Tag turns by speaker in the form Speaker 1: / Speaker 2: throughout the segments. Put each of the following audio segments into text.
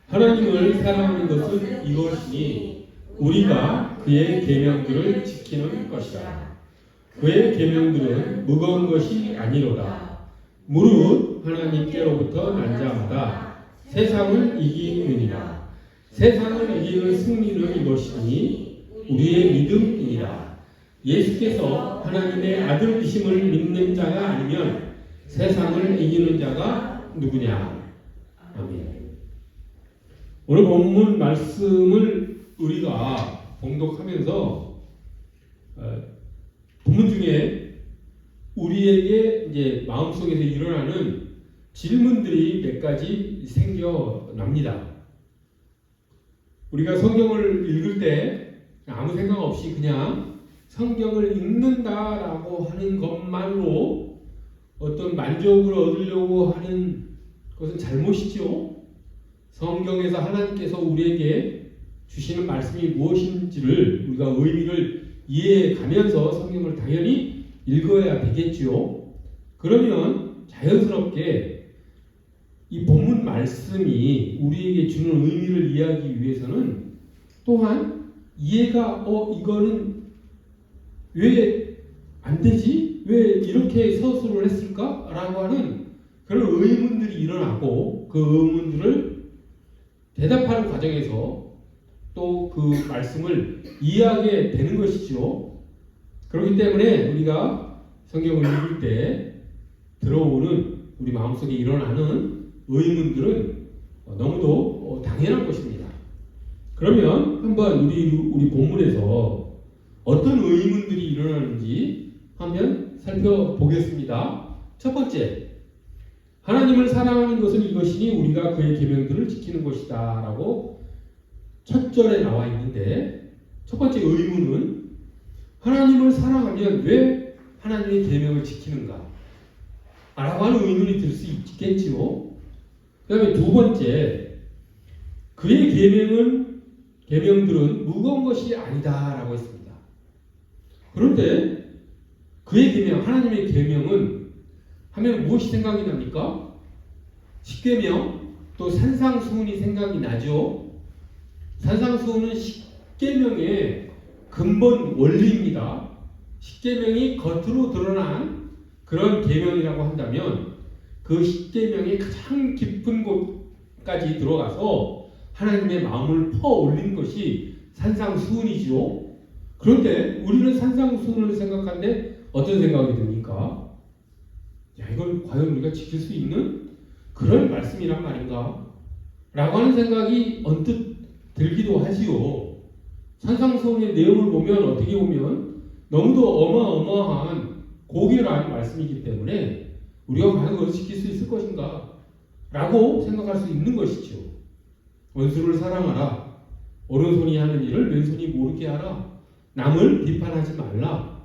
Speaker 1: 하나님을 사랑하는 것은 이것이니 우리가 그의 계명들을 지키는 것이다. 그의 계명들은 무거운 것이 아니로다. 무릇 하나님께로부터 난 자마다 세상을 이기느니라. 세상을 이기는 승리는 이것이니 우리의 믿음이니라. 예수께서 하나님의 아들이심을 믿는 자가 아니면 세상을 이기는 자가 누구냐? 아멘. 오늘 본문 말씀을 우리가 봉독하면서 본문 중에 우리에게 이제 마음속에서 일어나는 질문들이 몇 가지 생겨납니다. 우리가 성경을 읽을 때 아무 생각 없이 그냥 성경을 읽는다라고 하는 것만으로 어떤 만족을 얻으려고 하는 것은 잘못이죠. 성경에서 하나님께서 우리에게 주시는 말씀이 무엇인지를 우리가 의미를 이해해 가면서 성경을 당연히 읽어야 되겠죠. 그러면 자연스럽게 이 본문 말씀이 우리에게 주는 의미를 이해하기 위해서는 또한 이해가 이거는 왜 안 되지? 왜 이렇게 서술을 했을까? 라고 하는 그런 의문들이 일어나고 그 의문들을 대답하는 과정에서 또 그 말씀을 이해하게 되는 것이죠. 그렇기 때문에 우리가 성경을 읽을 때 들어오는 우리 마음속에 일어나는 의문들은 너무도 당연한 것입니다. 그러면 한번 우리 본문에서 어떤 의문들이 일어나는지 한번 살펴보겠습니다. 첫 번째, 하나님을 사랑하는 것은 이것이니 우리가 그의 계명들을 지키는 것이다 라고 첫 절에 나와 있는데, 첫 번째 의문은 하나님을 사랑하면 왜 하나님의 계명을 지키는가 라고 하는 의문이 들 수 있겠지요. 그 다음에 두 번째, 그의 계명들은 무거운 것이 아니다 라고 했습니다. 그런데 그의 계명, 하나님의 계명은 하면 무엇이 생각이 납니까? 십계명, 또 산상수훈이 생각이 나죠. 산상수훈은 십계명의 근본 원리입니다. 십계명이 겉으로 드러난 그런 계명이라고 한다면 그 십계명의 가장 깊은 곳까지 들어가서 하나님의 마음을 퍼올린 것이 산상수훈이죠. 그런데 우리는 산상수훈을 생각하는데 어떤 생각이 듭니까? 야, 이걸 과연 우리가 지킬 수 있는 그런 말씀이란 말인가? 라고 하는 생각이 언뜻 들기도 하지요. 산상수훈의 내용을 보면 어떻게 보면 너무도 어마어마한 고귀한 말씀이기 때문에 우리가 과연 그것을 지킬 수 있을 것인가? 라고 생각할 수 있는 것이죠. 원수를 사랑하라. 오른손이 하는 일을 왼손이 모르게 하라. 남을 비판하지 말라.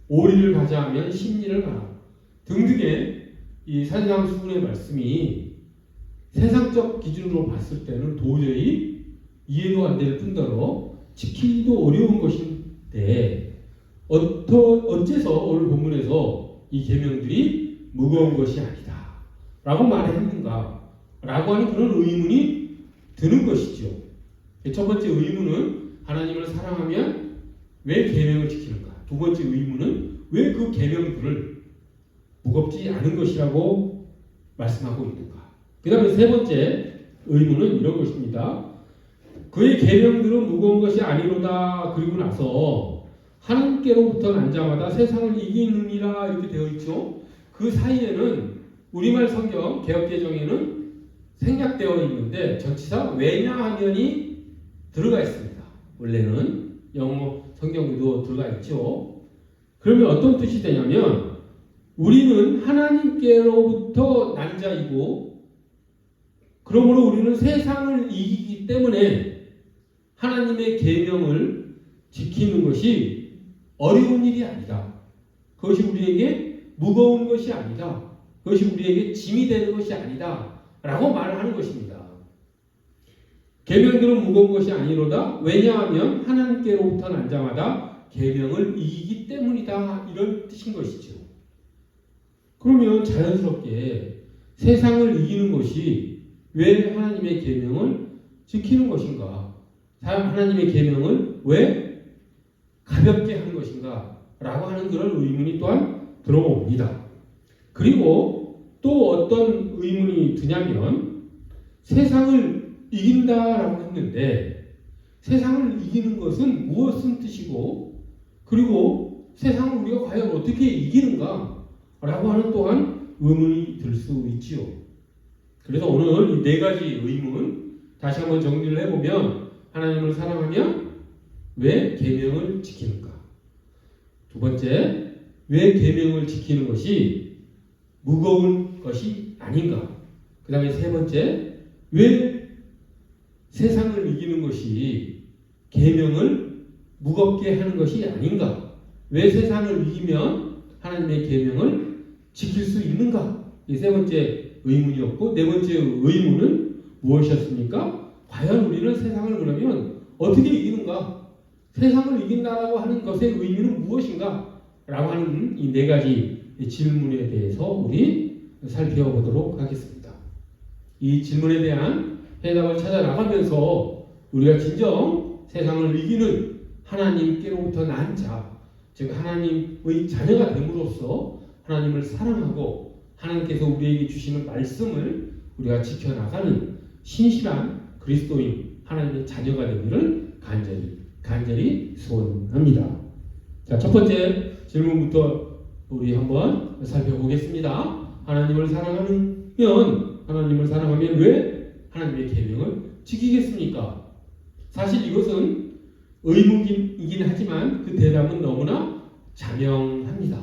Speaker 1: 오리를 가자 하면 십리를 가라. 등등의 이 산상수훈의 말씀이 세상적 기준으로 봤을 때는 도저히 이해도 안 될 뿐더러 지키기도 어려운 것인데 어째서 오늘 본문에서 이 계명들이 무거운 것이 아니다 라고 말했는가 라고 하는 그런 의문이 드는 것이죠. 첫 번째 의문은 하나님을 사랑하면 왜 계명을 지키는가? 두 번째 의문은 왜 그 계명들을 무겁지 않은 것이라고 말씀하고 있는가? 그 다음에 세 번째 의문은 이런 것입니다. 그의 계명들은 무거운 것이 아니로다. 그리고 나서 하나님께로부터 난 자마다 세상을 이기느니라 이렇게 되어 있죠. 그 사이에는 우리말 성경 개역개정에는 생략되어 있는데 전치사 왜냐하면이 들어가 있습니다. 원래는 영어 성경에도 들어가 있죠. 그러면 어떤 뜻이 되냐면 우리는 하나님께로부터 난 자이고 그러므로 우리는 세상을 이기기 때문에 하나님의 계명을 지키는 것이 어려운 일이 아니다. 그것이 우리에게 무거운 것이 아니다. 그것이 우리에게 짐이 되는 것이 아니다. 라고 말을 하는 것입니다. 계명들은 무거운 것이 아니로다. 왜냐하면 하나님께로부터 난 자마다 계명을 이기기 때문이다. 이런 뜻인 것이죠. 그러면 자연스럽게 세상을 이기는 것이 왜 하나님의 계명을 지키는 것인가? 하나님의 계명을 왜 가볍게 하는 것인가? 라고 하는 그런 의문이 또한 들어옵니다. 그리고 또 어떤 의문이 드냐면 세상을 이긴다라고 했는데 세상을 이기는 것은 무엇은 뜻이고 그리고 세상을 우리가 과연 어떻게 이기는가? 라고 하는 또한 의문이 들 수 있지요. 그래서 오늘 이 네 가지 의문 다시 한번 정리를 해보면 하나님을 사랑하면 왜 계명을 지키는가? 두 번째, 왜 계명을 지키는 것이 무거운 것이 아닌가? 그 다음에 세 번째, 왜 세상을 이기는 것이 계명을 무겁게 하는 것이 아닌가? 왜 세상을 이기면 하나님의 계명을 지킬 수 있는가? 이 세 번째 의문이었고 네 번째 의문은 무엇이었습니까? 과연 우리는 세상을 그러면 어떻게 이기는가? 세상을 이긴다라고 하는 것의 의미는 무엇인가? 라고 하는 이 네 가지 질문에 대해서 우리 살펴보도록 하겠습니다. 이 질문에 대한 해답을 찾아 나가면서 우리가 진정 세상을 이기는 하나님께로부터 난 자, 즉 하나님의 자녀가 됨으로써 하나님을 사랑하고 하나님께서 우리에게 주시는 말씀을 우리가 지켜나가는 신실한 그리스도인 하나님의 자녀가 되기를 간절히 소원합니다. 자, 첫 번째 질문부터 우리 한번 살펴보겠습니다. 하나님을 사랑하면 왜 하나님의 계명을 지키겠습니까? 사실 이것은 의문이긴 하지만 그 대답은 너무나 자명합니다.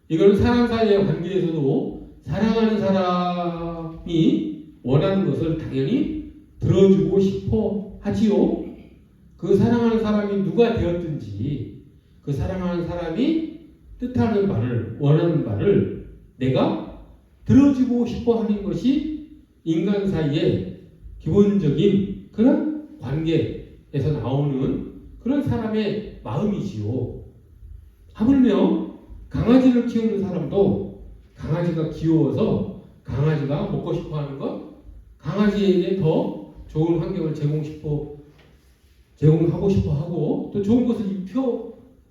Speaker 1: 이건 사람 사이의 관계에서도 사랑하는 사람이 원하는 것을 당연히 들어주고 싶어 하지요. 그 사랑하는 사람이 누가 되었든지 그 사랑하는 사람이 뜻하는 바를 원하는 바를 내가 들어주고 싶어 하는 것이 인간 사이의 기본적인 그런 관계에서 나오는 그런 사람의 마음이지요. 하물며 강아지를 키우는 사람도 강아지가 귀여워서 강아지가 먹고 싶어 하는 것, 강아지에게 더 좋은 환경을 제공하고 싶어 하고 또 좋은 것을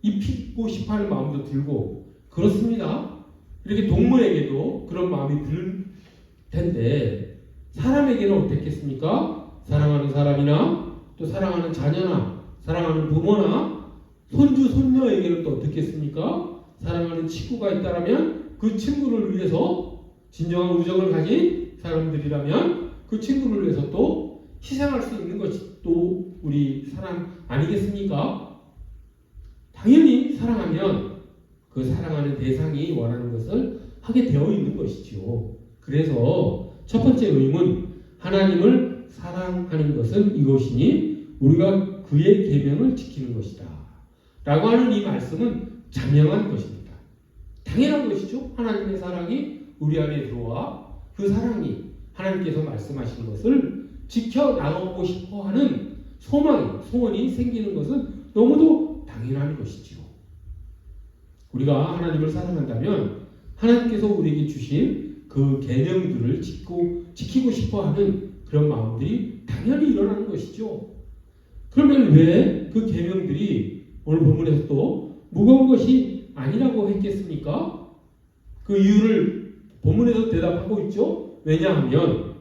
Speaker 1: 입히고 싶어 하는 마음도 들고 그렇습니다. 이렇게 동물에게도 그런 마음이 들 텐데 사람에게는 어떻겠습니까? 사랑하는 사람이나 또 사랑하는 자녀나 사랑하는 부모나 손주, 손녀에게는 또 어떻겠습니까? 사랑하는 친구가 있다면 그 친구를 위해서 진정한 우정을 가진 사람들이라면 그 친구를 위해서 또 희생할 수 있는 것이 또 우리 사람 아니겠습니까? 당연히 사랑하면 그 사랑하는 대상이 원하는 것을 하게 되어 있는 것이죠. 그래서 첫 번째 의문, 하나님을 사랑하는 것은 이것이니 우리가 그의 계명을 지키는 것이다 라고 하는 이 말씀은 자명한 것입니다. 당연한 것이죠. 하나님의 사랑이 우리 안에 들어와 그 사랑이 하나님께서 말씀하신 것을 지켜나가고 싶어하는 소원이 생기는 것은 너무도 당연한 것이지요. 우리가 하나님을 사랑한다면 하나님께서 우리에게 주신 그 계명들을 지키고 싶어하는 그런 마음들이 당연히 일어나는 것이죠. 그러면 왜 그 계명들이 오늘 본문에서 또 무거운 것이 아니라고 했겠습니까? 그 이유를 본문에서 대답하고 있죠. 왜냐하면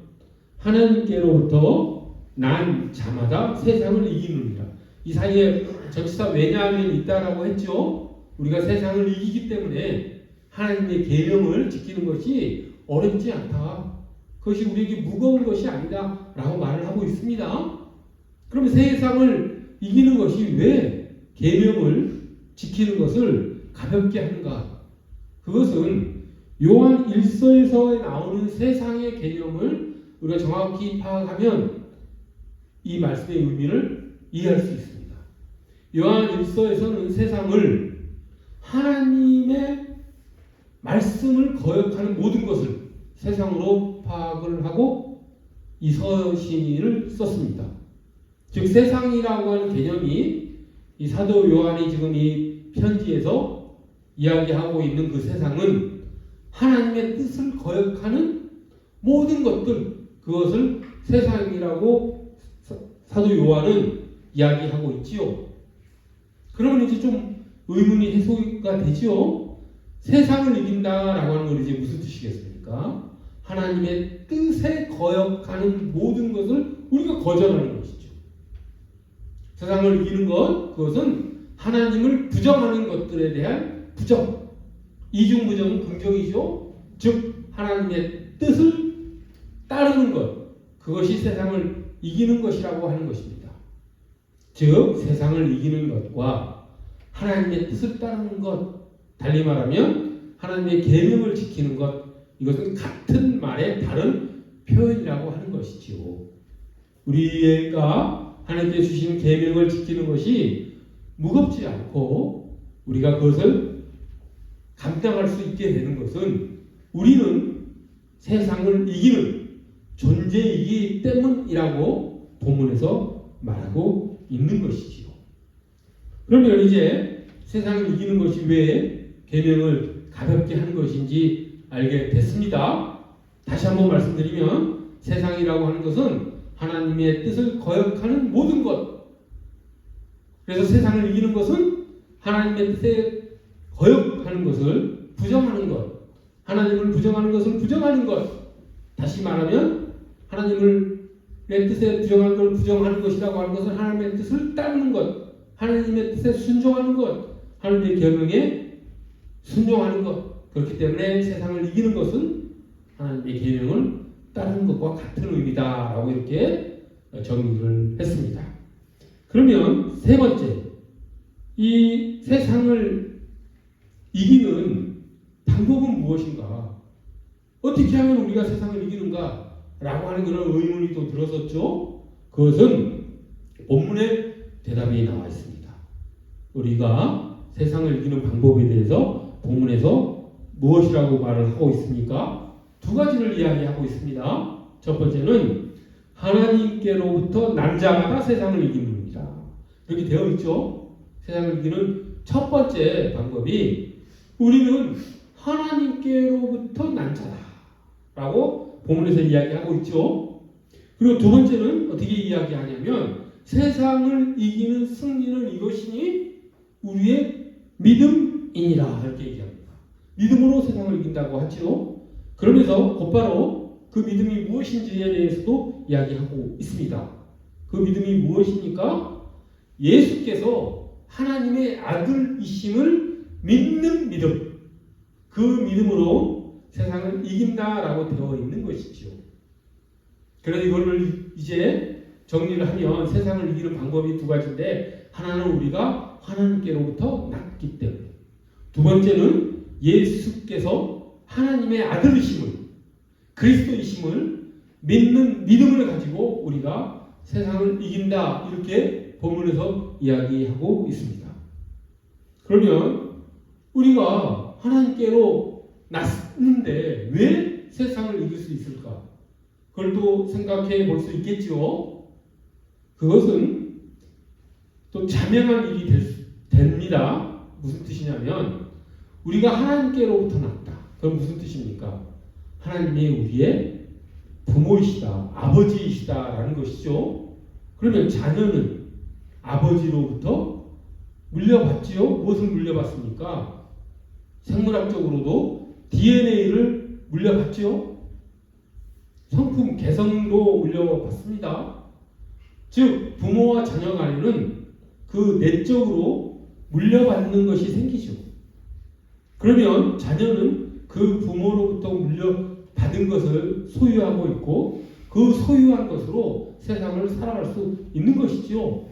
Speaker 1: 하나님께로부터 난 자마다 세상을 이기느니라. 이 사이에 전치사 왜냐하면 있다라고 했죠. 우리가 세상을 이기기 때문에 하나님의 계명을 지키는 것이 어렵지 않다. 그것이 우리에게 무거운 것이 아니다 라고 말을 하고 있습니다. 그럼 세상을 이기는 것이 왜 계명을 지키는 것을 가볍게 하는가? 그것은 요한 1서에서 나오는 세상의 개념을 우리가 정확히 파악하면 이 말씀의 의미를 이해할 수 있습니다. 요한 1서에서는 세상을 하나님의 말씀을 거역하는 모든 것을 세상으로 파악을 하고 이 서신을 썼습니다. 즉 세상이라고 하는 개념이 이 사도 요한이 지금 이 편지에서 이야기하고 있는 그 세상은 하나님의 뜻을 거역하는 모든 것들, 그것을 세상이라고 사도 요한은 이야기하고 있지요. 그러면 이제 좀 의문이 해소가 되지요. 세상을 이긴다라고 하는 건 이제 무슨 뜻이겠습니까? 하나님의 뜻에 거역하는 모든 것을 우리가 거절하는 것이죠. 세상을 이기는 것, 그것은 하나님을 부정하는 것들에 대한 부정. 이중부정은 긍정이죠. 즉 하나님의 뜻을 따르는 것, 그것이 세상을 이기는 것이라고 하는 것입니다. 즉 세상을 이기는 것과 하나님의 뜻을 따르는 것, 달리 말하면 하나님의 계명을 지키는 것, 이것은 같은 말의 다른 표현이라고 하는 것이지요. 우리가 하나님께 주신 계명을 지키는 것이 무겁지 않고 우리가 그것을 감당할 수 있게 되는 것은 우리는 세상을 이기는 존재이기 때문이라고 본문에서 말하고 있는 것이지요. 그러면 이제 세상을 이기는 것이 왜 계명을 가볍게 하는 것인지 알게 됐습니다. 다시 한번 말씀드리면 세상이라고 하는 것은 하나님의 뜻을 거역하는 모든 것. 그래서 세상을 이기는 것은 하나님의 뜻에 거역하는 것을 부정하는 것. 하나님을 부정하는 것을 부정하는 것. 다시 말하면 하나님의 뜻에 부정하는 걸 부정하는 것이라고 하는 것은 하나님의 뜻을 따르는 것. 하나님의 뜻에 순종하는 것. 하나님의 계명에 순종하는 것. 그렇기 때문에 세상을 이기는 것은 하나님의 계명을 따르는 것과 같은 의미다라고 이렇게 정리를 했습니다. 그러면 세 번째, 이 세상을 이기는 방법은 무엇인가? 어떻게 하면 우리가 세상을 이기는가? 라고 하는 그런 의문이 또 들었었죠. 그것은 본문에 대답이 나와 있습니다. 우리가 세상을 이기는 방법에 대해서 본문에서 무엇이라고 말을 하고 있습니까? 두 가지를 이야기하고 있습니다. 첫 번째는 하나님께로부터 난 자마다 세상을 이기는 겁니다. 이렇게 되어 있죠. 세상을 이기는 첫 번째 방법이 우리는 하나님께로부터 난 자다라고 본문에서 이야기하고 있죠. 그리고 두 번째는 어떻게 이야기하냐면 세상을 이기는 승리는 이것이니 우리의 믿음이니라 이렇게 얘기합니다. 믿음으로 세상을 이긴다고 하죠. 그러면서 곧바로 그 믿음이 무엇인지에 대해서도 이야기하고 있습니다. 그 믿음이 무엇입니까? 예수께서 하나님의 아들이심을 믿는 믿음. 그 믿음으로 세상을 이긴다라고 되어 있는 것이죠. 그래서 이거를 이제 정리를 하면 세상을 이기는 방법이 두 가지인데, 하나는 우리가 하나님께로부터 났기 때문에, 두 번째는 예수께서 하나님의 아들이심을, 그리스도이심을 믿는 믿음을 가지고 우리가 세상을 이긴다, 이렇게 본문에서 이야기하고 있습니다. 그러면 우리가 하나님께로 났는데 왜 세상을 이길 수 있을까? 그걸 또 생각해 볼 수 있겠죠. 그것은 또 자명한 일이 됩니다. 무슨 뜻이냐면 우리가 하나님께로부터 났다. 그건 무슨 뜻입니까? 하나님이 우리의 부모이시다, 아버지이시다라는 것이죠. 그러면 자녀는 아버지로부터 물려받지요. 무엇을 물려받습니까? 생물학적으로도 DNA를 물려받지요. 성품, 개성도 물려받습니다. 즉 부모와 자녀 간에는 그 내적으로 물려받는 것이 생기죠. 그러면 자녀는 그 부모로부터 물려받은 것을 소유하고 있고 그 소유한 것으로 세상을 살아갈 수 있는 것이죠.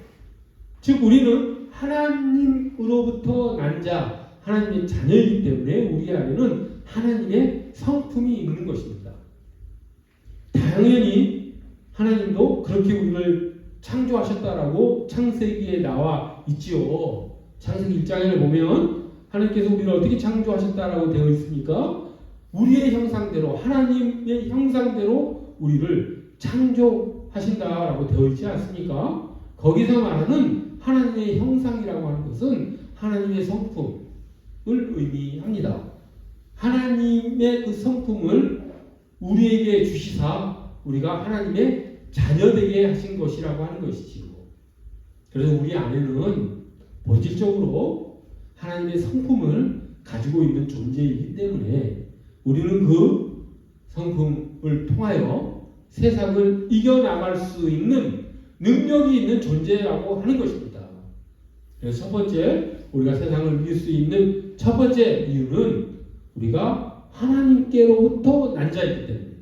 Speaker 1: 즉 우리는 하나님으로부터 난 자, 하나님의 자녀이기 때문에 우리 안에는 하나님의 성품이 있는 것입니다. 당연히 하나님도 그렇게 우리를 창조하셨다라고 창세기에 나와 있지요. 창세기 1장에 보면 하나님께서 우리를 어떻게 창조하셨다라고 되어 있습니까? 우리의 형상대로, 하나님의 형상대로 우리를 창조하신다라고 되어 있지 않습니까? 거기서 말하는 하나님의 형상이라고 하는 것은 하나님의 성품을 의미합니다. 하나님의 그 성품을 우리에게 주시사 우리가 하나님의 자녀되게 하신 것이라고 하는 것이지요. 그래서 우리 안에는 본질적으로 하나님의 성품을 가지고 있는 존재이기 때문에 우리는 그 성품을 통하여 세상을 이겨나갈 수 있는 능력이 있는 존재라고 하는 것입니다. 그래서 첫 번째, 우리가 세상을 이길 수 있는 첫 번째 이유는 우리가 하나님께로부터 난 자이기 때문에,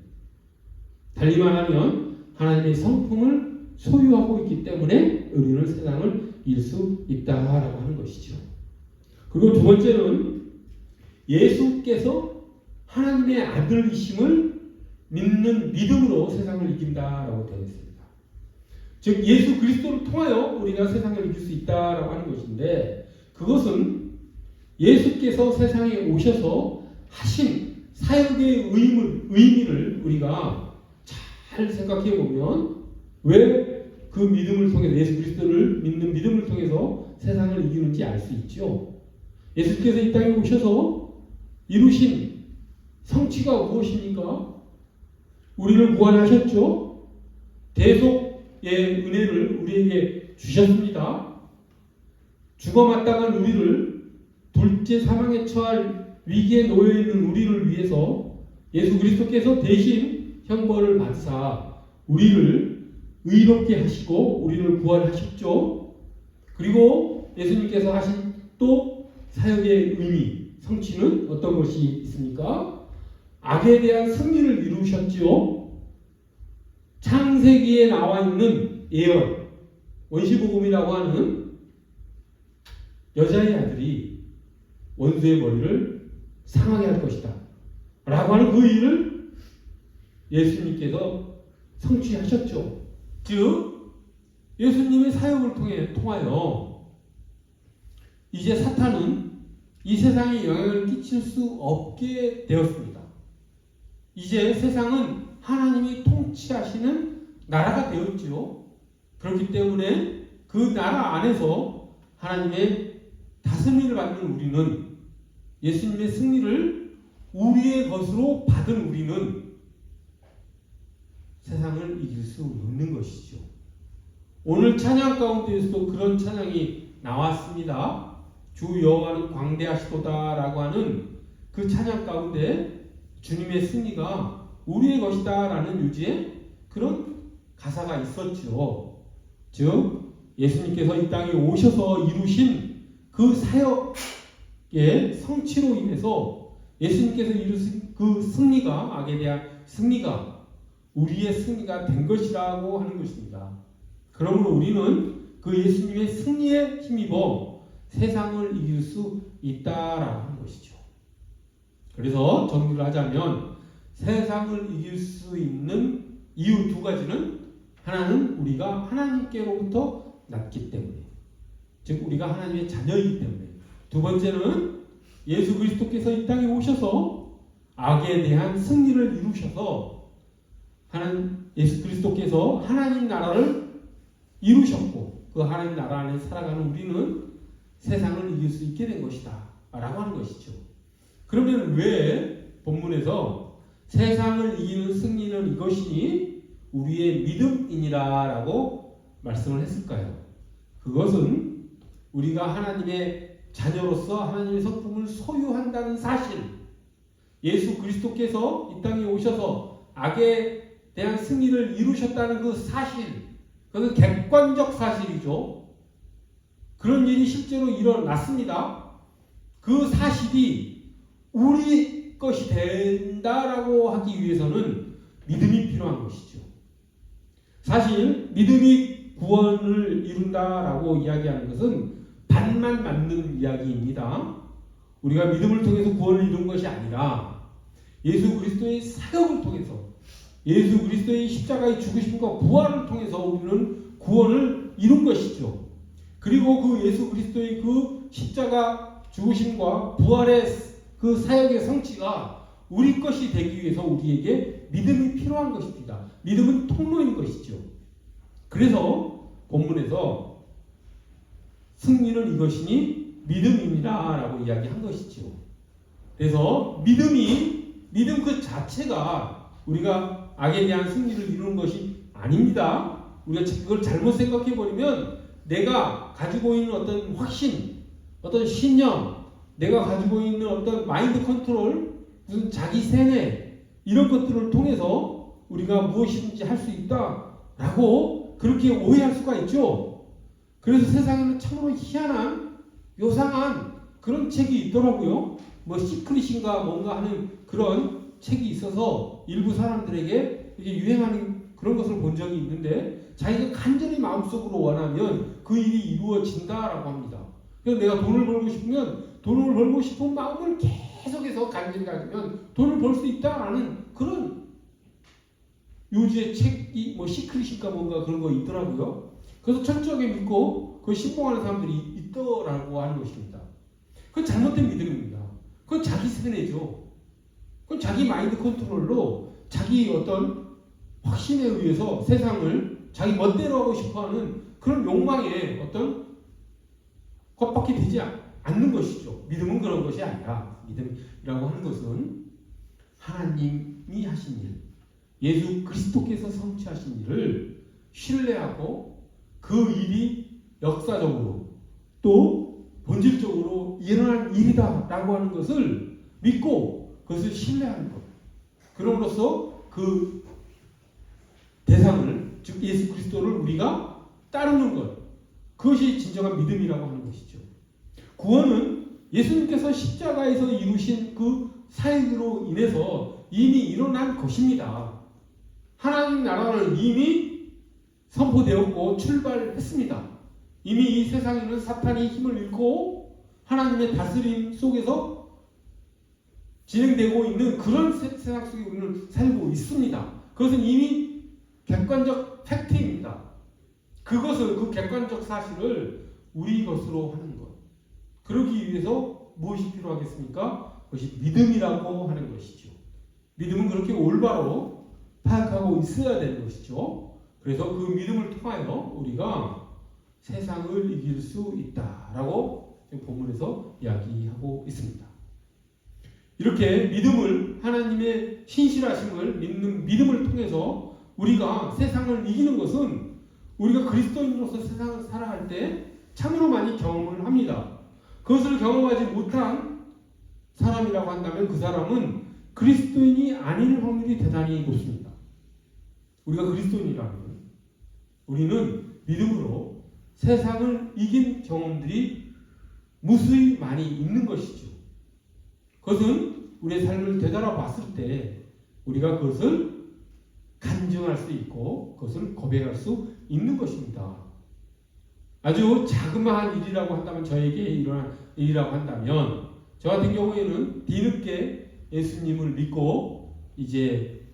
Speaker 1: 달리 말하면 하나님의 성품을 소유하고 있기 때문에 우리는 세상을 이길 수 있다라고 하는 것이죠. 그리고 두 번째는 예수께서 하나님의 아들이심을 믿는 믿음으로 세상을 이긴다라고 되어 있습니다. 즉 예수 그리스도를 통하여 우리가 세상을 이길 수 있다라고 하는 것인데, 그것은 예수께서 세상에 오셔서 하신 사역의 의미를 우리가 잘 생각해 보면 왜 그 믿음을 통해서, 예수 그리스도를 믿는 믿음을 통해서 세상을 이기는지 알 수 있죠. 예수께서 이 땅에 오셔서 이루신 성취가 무엇입니까? 우리를 구원하셨죠. 대속의 은혜를 우리에게 주셨습니다. 죽어 마땅한 우리를, 둘째 사망에 처할 위기에 놓여 있는 우리를 위해서 예수 그리스도께서 대신 형벌을 받사 우리를 의롭게 하시고 우리를 구원하셨죠. 그리고 예수님께서 하신 또 사역의 의미, 성취는 어떤 것이 있습니까? 악에 대한 승리를 이루셨죠. 창세기에 나와 있는 예언, 원시복음이라고 하는 여자의 아들이 원수의 머리를 상하게 할 것이다 라고 하는 그 일을 예수님께서 성취하셨죠. 즉 예수님의 사역을 통하여 이제 사탄은 이 세상에 영향을 끼칠 수 없게 되었습니다. 이제 세상은 하나님이 통치하시는 나라가 되었죠. 그렇기 때문에 그 나라 안에서 하나님의 다스림을 받는 우리는, 예수님의 승리를 우리의 것으로 받은 우리는 세상을 이길 수 있는 것이죠. 오늘 찬양 가운데에서도 그런 찬양이 나왔습니다. 주 여호와는 광대하시도다 라고 하는 그 찬양 가운데 주님의 승리가 우리의 것이다 라는 유지의 그런 가사가 있었죠. 즉 예수님께서 이 땅에 오셔서 이루신 그 사역의 성취로 인해서 예수님께서 이루신 그 승리가, 악에 대한 승리가 우리의 승리가 된 것이라고 하는 것입니다. 그러므로 우리는 그 예수님의 승리에 힘입어 세상을 이길 수 있다라고 하는 것이죠. 그래서 정리를 하자면 세상을 이길 수 있는 이유 두 가지는, 하나는 우리가 하나님께로부터 났기 때문에, 즉 우리가 하나님의 자녀이기 때문에, 두 번째는 예수 그리스도께서 이 땅에 오셔서 악에 대한 승리를 이루셔서 예수 그리스도께서 하나님 나라를 이루셨고 그 하나님 나라 안에 살아가는 우리는 세상을 이길 수 있게 된 것이다 라고 하는 것이죠. 그러면 왜 본문에서 세상을 이기는 승리는 이것이니 우리의 믿음이니라 라고 말씀을 했을까요? 그것은 우리가 하나님의 자녀로서 하나님의 성품을 소유한다는 사실, 예수 그리스도께서 이 땅에 오셔서 악에 대한 승리를 이루셨다는 그 사실, 그것은 객관적 사실이죠. 그런 일이 실제로 일어났습니다. 그 사실이 우리 것이 된다라고 하기 위해서는 믿음이 필요한 것이죠. 사실 믿음이 구원을 이룬다라고 이야기하는 것은 반만 맞는 이야기입니다. 우리가 믿음을 통해서 구원을 이룬 것이 아니라 예수 그리스도의 사역을 통해서, 예수 그리스도의 십자가의 죽으심과 부활을 통해서 우리는 구원을 이룬 것이죠. 그리고 그 예수 그리스도의 그 십자가 죽으심과 부활의 그 사역의 성취가 우리 것이 되기 위해서 우리에게 믿음이 필요한 것입니다. 믿음은 통로인 것이죠. 그래서 본문에서 승리는 이것이니 믿음입니다 라고 이야기한 것이죠. 그래서 믿음 그 자체가 우리가 악에 대한 승리를 이루는 것이 아닙니다. 우리가 그걸 잘못 생각해버리면 내가 가지고 있는 어떤 확신, 어떤 신념, 내가 가지고 있는 어떤 마인드 컨트롤, 무슨 자기 세뇌 이런 것들을 통해서 우리가 무엇이든지 할 수 있다라고 그렇게 오해할 수가 있죠. 그래서 세상에는 참으로 희한한 요상한 그런 책이 있더라고요. 뭐 시크릿인가 뭔가 하는 그런 책이 있어서 일부 사람들에게 이게 유행하는 그런 것을 본 적이 있는데 자기가 간절히 마음속으로 원하면 그 일이 이루어진다라고 합니다. 그래서 내가 돈을 벌고 싶으면 돈을 벌고 싶은 마음을 계속해서 간절히 가지면 돈을 벌 수 있다라는 그런 요지의 책이 뭐 시크릿인가 뭔가 그런 거 있더라고요. 그래서 철저하게 믿고 그 신봉하는 사람들이 있더라고 하는 것입니다. 그건 잘못된 믿음입니다. 그건 자기 세뇌죠. 그건 자기 마인드 컨트롤로 자기 어떤 확신에 의해서 세상을 자기 멋대로 하고 싶어하는 그런 욕망에 어떤 겉밖에 되지 않는 것이죠. 믿음은 그런 것이 아니라 믿음이라고 하는 것은 하나님이 하신 일, 예수 그리스도께서 성취하신 일을 신뢰하고 그 일이 역사적으로 또 본질적으로 일어난 일이다라고 하는 것을 믿고 그것을 신뢰하는 것. 그럼으로써 그 대상을 즉 예수 그리스도를 우리가 따르는 것. 그것이 진정한 믿음이라고 하는 것이죠. 구원은 예수님께서 십자가에서 이루신 그 사역으로 인해서 이미 일어난 것입니다. 하나님 나라는 이미 선포되었고 출발했습니다. 이미 이 세상에는 사탄이 힘을 잃고 하나님의 다스림 속에서 진행되고 있는 그런 세상 속에 우리는 살고 있습니다. 그것은 이미 객관적 팩트입니다. 그것을 그 객관적 사실을 우리 것으로 하는 것. 그러기 위해서 무엇이 필요하겠습니까? 그것이 믿음이라고 하는 것이죠. 믿음은 그렇게 올바로 파악하고 있어야 되는 것이죠. 그래서 그 믿음을 통하여 우리가 세상을 이길 수 있다라고 본문에서 이야기하고 있습니다. 이렇게 믿음을 하나님의 신실하심을 믿는 믿음을 통해서 우리가 세상을 이기는 것은 우리가 그리스도인으로서 세상을 살아갈 때 참으로 많이 경험을 합니다. 그것을 경험하지 못한 사람이라고 한다면 그 사람은 그리스도인이 아닐 확률이 대단히 높습니다. 우리가 그리스도인이라면 우리는 믿음으로 세상을 이긴 경험들이 무수히 많이 있는 것이죠. 그것은 우리의 삶을 되돌아봤을 때 우리가 그것을 간증할 수 있고 그것을 고백할 수 있는 것입니다. 아주 자그마한 일이라고 한다면 저에게 일어난 일이라고 한다면 저 같은 경우에는 뒤늦게 예수님을 믿고 이제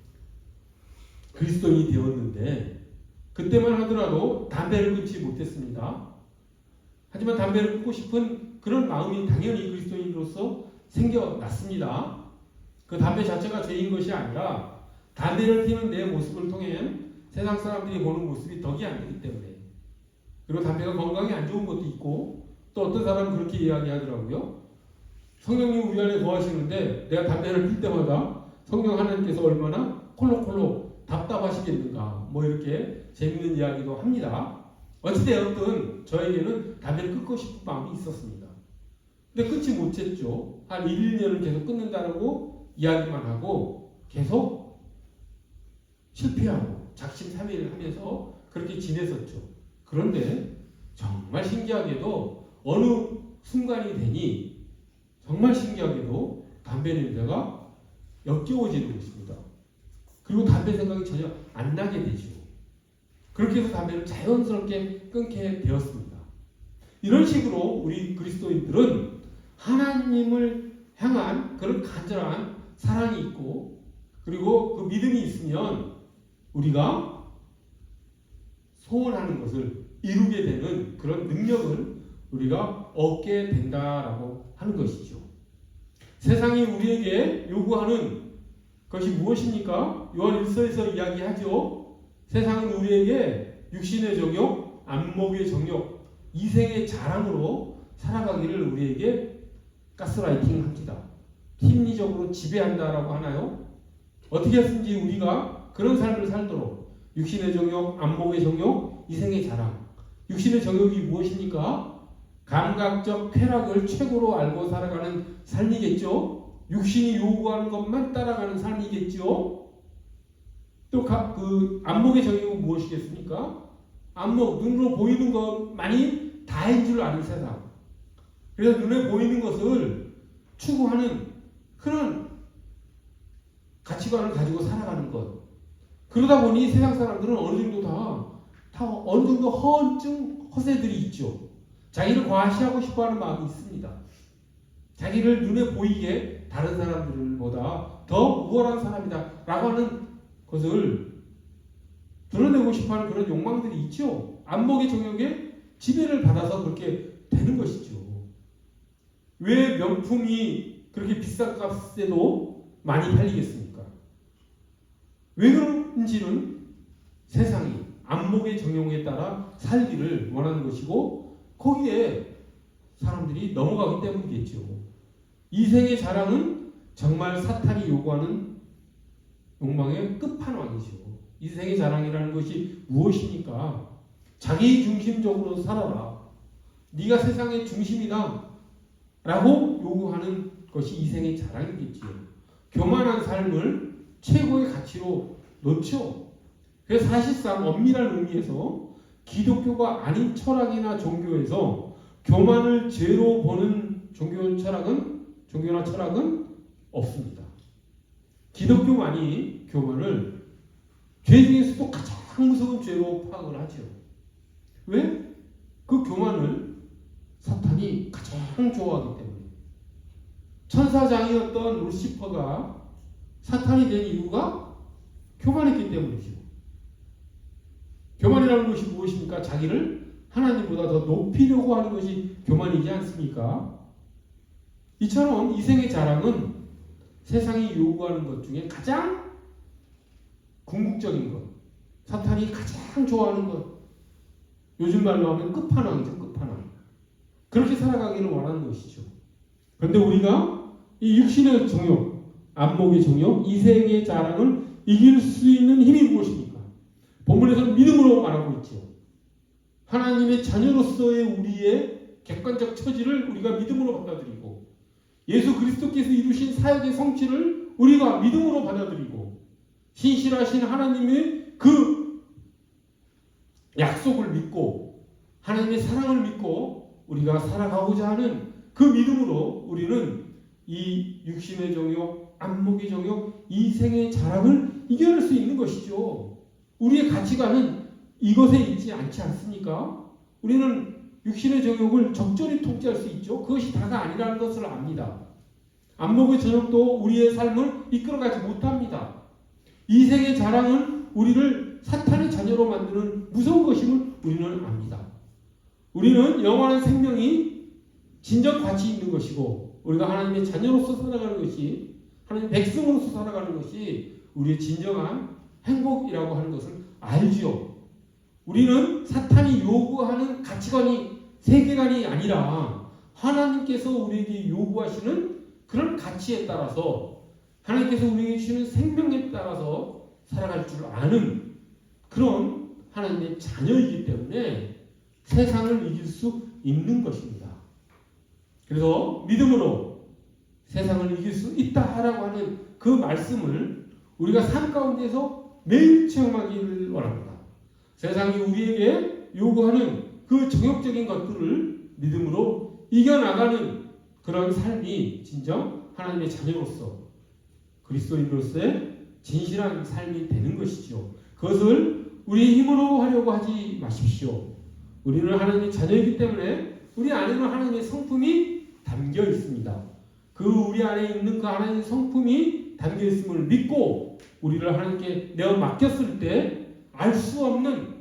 Speaker 1: 그리스도인이 되었는데 그때만 하더라도 담배를 끊지 못했습니다. 하지만 담배를 끊고 싶은 그런 마음이 당연히 그리스도인으로서 생겨났습니다. 그 담배 자체가 죄인 것이 아니라 담배를 피우는 내 모습을 통해 세상 사람들이 보는 모습이 덕이 안 되기 때문에 그리고 담배가 건강에 안 좋은 것도 있고 또 어떤 사람은 그렇게 이야기하더라고요. 성령님 우리 안에 거하시는데 내가 담배를 필 때마다 성령 하나님께서 얼마나 콜록콜록 답답하시겠는가 뭐 이렇게 재밌는 이야기도 합니다. 어찌되었든 저에게는 담배를 끊고 싶은 마음이 있었습니다. 근데 끊지 못했죠. 한 1, 2년을 계속 끊는다고 이야기만 하고 계속 실패하고 작심삼일 하면서 그렇게 지냈었죠. 그런데 정말 신기하게도 어느 순간이 되니 정말 신기하게도 담배 냄새가 역겨워지는 것입니다. 그리고 담배 생각이 전혀 안 나게 되죠. 그렇게 해서 담배를 자연스럽게 끊게 되었습니다. 이런 식으로 우리 그리스도인들은 하나님을 향한 그런 간절한 사랑이 있고 그리고 그 믿음이 있으면 우리가 소원하는 것을 이루게 되는 그런 능력을 우리가 얻게 된다라고 하는 것이죠. 세상이 우리에게 요구하는 것이 무엇입니까? 요한 1서에서 이야기하죠. 세상은 우리에게 육신의 정욕, 안목의 정욕, 이생의 자랑으로 살아가기를 우리에게 가스라이팅 합니다. 심리적으로 지배한다라고 하나요? 어떻게 해서든지 우리가 그런 삶을 살도록 육신의 정욕, 안목의 정욕, 이생의 자랑. 육신의 정욕이 무엇입니까? 감각적 쾌락을 최고로 알고 살아가는 삶이겠죠. 육신이 요구하는 것만 따라가는 삶이겠죠. 또 그 안목의 정욕은 무엇이겠습니까? 안목, 눈으로 보이는 것만이 다인 줄 아는 세상. 그래서 눈에 보이는 것을 추구하는 그런 가치관을 가지고 살아가는 것. 그러다 보니 세상 사람들은 어느 정도 다 어느 정도 허언증, 허세들이 있죠. 자기를 과시하고 싶어하는 마음이 있습니다. 자기를 눈에 보이게 다른 사람들보다 더 우월한 사람이다 라고 하는 것을 드러내고 싶어하는 그런 욕망들이 있죠. 안목의 정욕에 지배를 받아서 그렇게 되는 것이죠. 왜 명품이 그렇게 비싼 값에도 많이 팔리겠습니까? 왜 그런지는 세상이 안목의 정욕에 따라 살기를 원하는 것이고 거기에 사람들이 넘어가기 때문이겠죠. 이생의 자랑은 정말 사탄이 요구하는 욕망의 끝판왕이죠. 이생의 자랑이라는 것이 무엇입니까? 자기 중심적으로 살아라. 네가 세상의 중심이다 라고 요구하는 것이 이생의 자랑이겠지요. 교만한 삶을 최고의 가치로 놓죠. 그래서 사실상 엄밀한 의미에서 기독교가 아닌 철학이나 종교에서 교만을 죄로 보는 종교나 철학은 없습니다. 기독교만이 교만을 죄 중에서도 가장 무서운 죄로 파악을 하죠. 왜? 그 교만을 사탄이 가장 좋아하기 때문에. 천사장이었던 루시퍼가 사탄이 된 이유가 교만했기 때문이죠. 교만이라는 것이 무엇입니까? 자기를 하나님보다 더 높이려고 하는 것이 교만이지 않습니까? 이처럼 이생의 자랑은 세상이 요구하는 것 중에 가장 궁극적인 것, 사탄이 가장 좋아하는 것, 요즘 말로 하면 끝판왕이죠. 끝판왕. 그렇게 살아가기를 원하는 것이죠. 그런데 우리가 이 육신의 정욕, 안목의 정욕, 이생의 자랑을 이길 수 있는 힘이 무엇입니까? 본문에서는 믿음으로 말하고 있죠. 하나님의 자녀로서의 우리의 객관적 처지를 우리가 믿음으로 받아들이고 예수 그리스도께서 이루신 사역의 성취를 우리가 믿음으로 받아들이고 신실하신 하나님의 그 약속을 믿고 하나님의 사랑을 믿고 우리가 살아가고자 하는 그 믿음으로 우리는 이 육신의 정욕, 안목의 정욕, 이생의 자랑을 이겨낼 수 있는 것이죠. 우리의 가치관은 이것에 있지 않지 않습니까? 우리는 육신의 정욕을 적절히 통제할 수 있죠. 그것이 다가 아니라는 것을 압니다. 안목의 정욕도 우리의 삶을 이끌어가지 못합니다. 이생의 자랑은 우리를 사탄의 자녀로 만드는 무서운 것임을 우리는 압니다. 우리는 영원한 생명이 진정 가치 있는 것이고 우리가 하나님의 자녀로서 살아가는 것이 하나님의 백성으로서 살아가는 것이 우리의 진정한 행복이라고 하는 것을 알지요. 우리는 사탄이 요구하는 가치관이 세계관이 아니라 하나님께서 우리에게 요구하시는 그런 가치에 따라서 하나님께서 우리에게 주시는 생명에 따라서 살아갈 줄 아는 그런 하나님의 자녀이기 때문에 세상을 이길 수 있는 것입니다. 그래서 믿음으로 세상을 이길 수 있다라고 하는 그 말씀을 우리가 삶 가운데서 매일 체험하기를 원합니다. 세상이 우리에게 요구하는 그 정욕적인 것들을 믿음으로 이겨나가는 그런 삶이 진정 하나님의 자녀로서 그리스도인으로서의 진실한 삶이 되는 것이죠. 그것을 우리의 힘으로 하려고 하지 마십시오. 우리는 하나님의 자녀이기 때문에 우리 안에는 하나님의 성품이 담겨 있습니다. 그 우리 안에 있는 그 하나님의 성품이 담겨 있음을 믿고 우리를 하나님께 내어 맡겼을 때 알 수 없는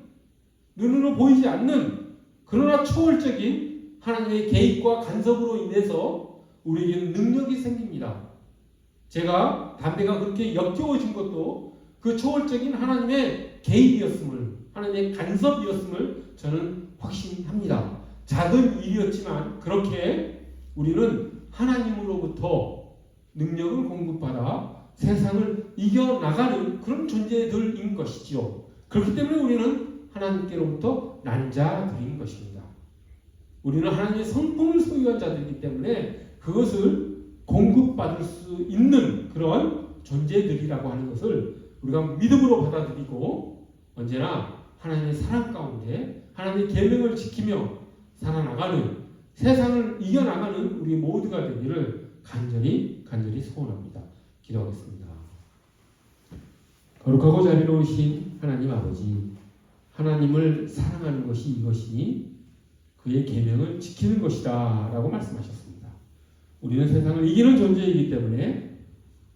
Speaker 1: 눈으로 보이지 않는 그러나 초월적인 하나님의 개입과 간섭으로 인해서 우리에게는 능력이 생깁니다. 제가 담배가 그렇게 역겨워진 것도 그 초월적인 하나님의 개입이었음을, 하나님의 간섭이었음을 저는 확신합니다. 작은 일이었지만 그렇게 우리는 하나님으로부터 능력을 공급받아 세상을 이겨나가는 그런 존재들인 것이죠. 그렇기 때문에 우리는 하나님께로부터 난 자들인 것입니다. 우리는 하나님의 성품을 소유한 자들이기 때문에 그것을 공급받을 수 있는 그런 존재들이라고 하는 것을 우리가 믿음으로 받아들이고 언제나 하나님의 사랑 가운데 하나님의 계명을 지키며 살아나가는 세상을 이겨나가는 우리 모두가 되기를 간절히 소원합니다. 기도하겠습니다. 거룩하고 자비로우신 하나님 아버지, 하나님을 사랑하는 것이 이것이니 그의 계명을 지키는 것이다 라고 말씀하셨습니다. 우리는 세상을 이기는 존재이기 때문에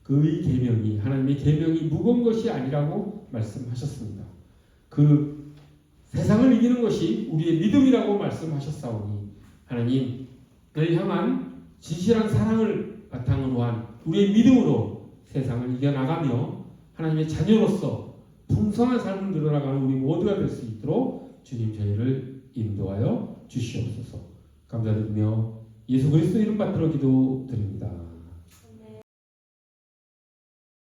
Speaker 1: 그의 계명이, 하나님의 계명이 무거운 것이 아니라고 말씀하셨습니다. 그 세상을 이기는 것이 우리의 믿음이라고 말씀하셨사오니 하나님을 향한 진실한 사랑을 바탕으로 한 우리의 믿음으로 세상을 이겨나가며 하나님의 자녀로서 풍성한 삶을 누려나가는 우리 모두가 될 수 있도록 주님 저희를 인도하여 주시옵소서. 감사드리며 예수 그리스도 이름 받들어 기도드립니다.